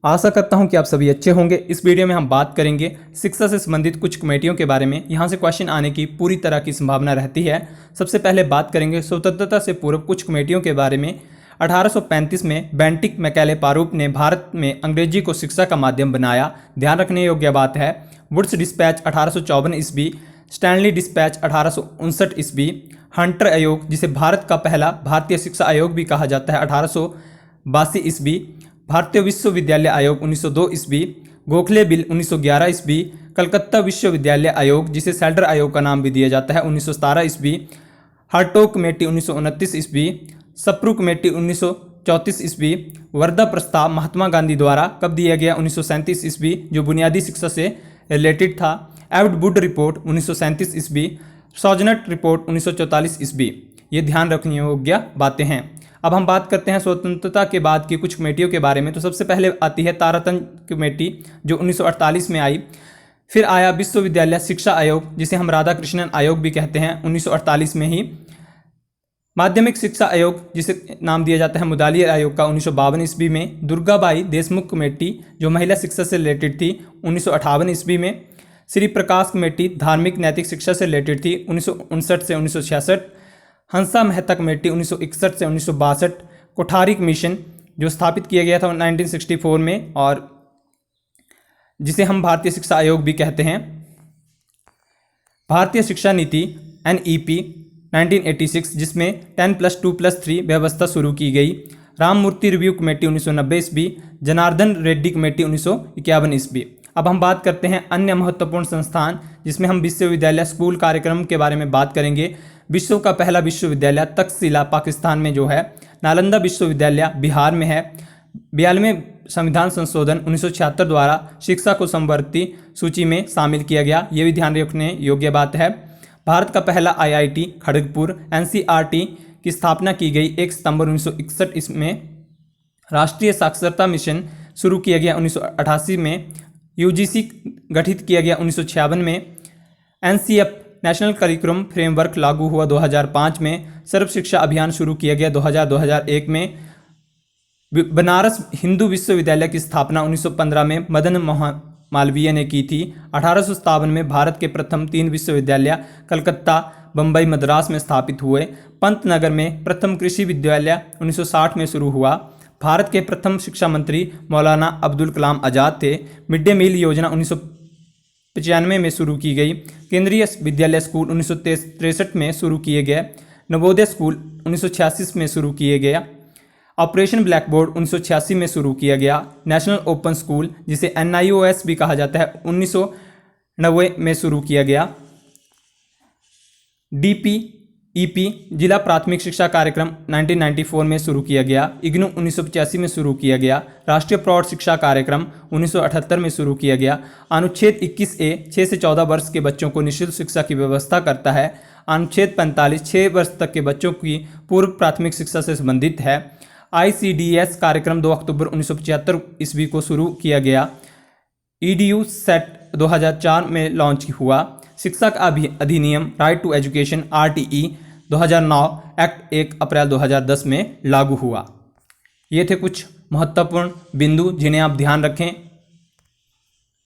आशा करता हूं कि आप सभी अच्छे होंगे। इस वीडियो में हम बात करेंगे शिक्षा से संबंधित कुछ कमेटियों के बारे में। यहां से क्वेश्चन आने की पूरी तरह की संभावना रहती है। सबसे पहले बात करेंगे स्वतंत्रता से पूर्व कुछ कमेटियों के बारे में। 1835 में बेंटिक मैकैले पारूप ने भारत में अंग्रेजी को शिक्षा का माध्यम बनाया। ध्यान रखने योग्य बात है। वुड्स डिस्पैच 1854 ईस्वी, स्टैनली डिस्पैच 1859 ईस्वी, हंटर आयोग जिसे भारत का पहला भारतीय शिक्षा आयोग भी कहा जाता है 1882 ईस्वी, भारतीय विश्वविद्यालय आयोग 1902 ईस्वी, गोखले बिल 1911 ईस्वी, कलकत्ता विश्वविद्यालय आयोग जिसे सेल्डर आयोग का नाम भी दिया जाता है 1917 ईस्वी, हार्टोग कमेटी 1929 ईस्वी, सप्रू कमेटी 1934 ईस्वी, वर्धा प्रस्ताव महात्मा गांधी द्वारा कब दिया गया 1937 ईस्वी जो बुनियादी शिक्षा से रिलेटेड था, एवड वुड रिपोर्ट 1937 ईस्वी, सॉजनट रिपोर्ट 1944 ईस्वी। ये ध्यान रखने योग्य बातें हैं। अब हम बात करते हैं स्वतंत्रता के बाद की कुछ कमेटियों के बारे में। तो सबसे पहले आती है तारातंत्र कमेटी जो 1948 में आई। फिर आया विश्वविद्यालय शिक्षा आयोग जिसे हम राधा कृष्णन आयोग भी कहते हैं 1948 में ही। माध्यमिक शिक्षा आयोग जिसे नाम दिया जाता है मुदालियर आयोग का 1952 ईस्वी में। दुर्गाबाई देशमुख कमेटी जो महिला शिक्षा से रिलेटेड थी 1958 ईस्वी में। श्री प्रकाश कमेटी धार्मिक नैतिक शिक्षा से रिलेटेड थी 1959 से 1966। हंसा मेहता कमेटी 1961 से 1962। कोठारी कमीशन जो स्थापित किया गया था 1964 में और जिसे हम भारतीय शिक्षा आयोग भी कहते हैं। भारतीय शिक्षा नीति NEP 1986 जिसमें 10+2+3 व्यवस्था शुरू की गई। राममूर्ति रिव्यू कमेटी 1990 ईस्वी, जनार्दन रेड्डी कमेटी 1951 ईस्वी। अब हम बात करते हैं अन्य महत्वपूर्ण संस्थान जिसमें हम विश्वविद्यालय स्कूल कार्यक्रम के बारे में बात करेंगे। विश्व का पहला विश्वविद्यालय तक्षशिला पाकिस्तान में जो है, नालंदा विश्वविद्यालय बिहार में है। 42वें संविधान संशोधन 1976 द्वारा शिक्षा को समवर्ती सूची में शामिल किया गया। ये भी ध्यान रखने योग्य बात है। भारत का पहला IIT खड़गपुर NCERT की स्थापना की गई 1 सितंबर 1961 में। राष्ट्रीय साक्षरता मिशन शुरू किया गया 1988 में। UGC गठित किया गया 1956 में। NCF नेशनल करिकुलम फ्रेमवर्क लागू हुआ 2005 में। सर्व शिक्षा अभियान शुरू किया गया 2000-2001 में। बनारस हिंदू विश्वविद्यालय की स्थापना 1915 में मदन मोहन मालवीय ने की थी। 1857 में भारत के प्रथम 3 विश्वविद्यालय कलकत्ता, बम्बई, मद्रास में स्थापित हुए। पंतनगर में प्रथम कृषि विद्यालय 1960 में शुरू हुआ। भारत के प्रथम शिक्षा मंत्री मौलाना अब्दुल कलाम आज़ाद थे। मिड डे मील योजना 1995 में शुरू की गई। केंद्रीय विद्यालय स्कूल 1963 में शुरू किए गए। नवोदय स्कूल 1986 में शुरू किए गया। ऑपरेशन ब्लैक बोर्ड 1986 में शुरू किया गया। नेशनल ओपन स्कूल जिसे NIOS भी कहा जाता है 1990 में शुरू किया गया। DPEP जिला प्राथमिक शिक्षा कार्यक्रम 1994 में शुरू किया गया। IGNOU 1985 में शुरू किया गया। राष्ट्रीय प्रौढ़ शिक्षा कार्यक्रम 1978 में शुरू किया गया। अनुच्छेद 21A 6 से 14 वर्ष के बच्चों को निःशुल्क शिक्षा की व्यवस्था करता है। अनुच्छेद 45 6 वर्ष तक के बच्चों की पूर्व प्राथमिक शिक्षा से संबंधित है। ICDS कार्यक्रम 2 अक्टूबर 1975 ईस्वी को शुरू किया गया। EDU सेट 2004 में लॉन्च हुआ। शिक्षक अधिनियम right to education RTE 2009 act 1 अप्रैल 2010 में लागू हुआ। ये थे कुछ महत्वपूर्ण बिंदु जिन्हें आप ध्यान रखें।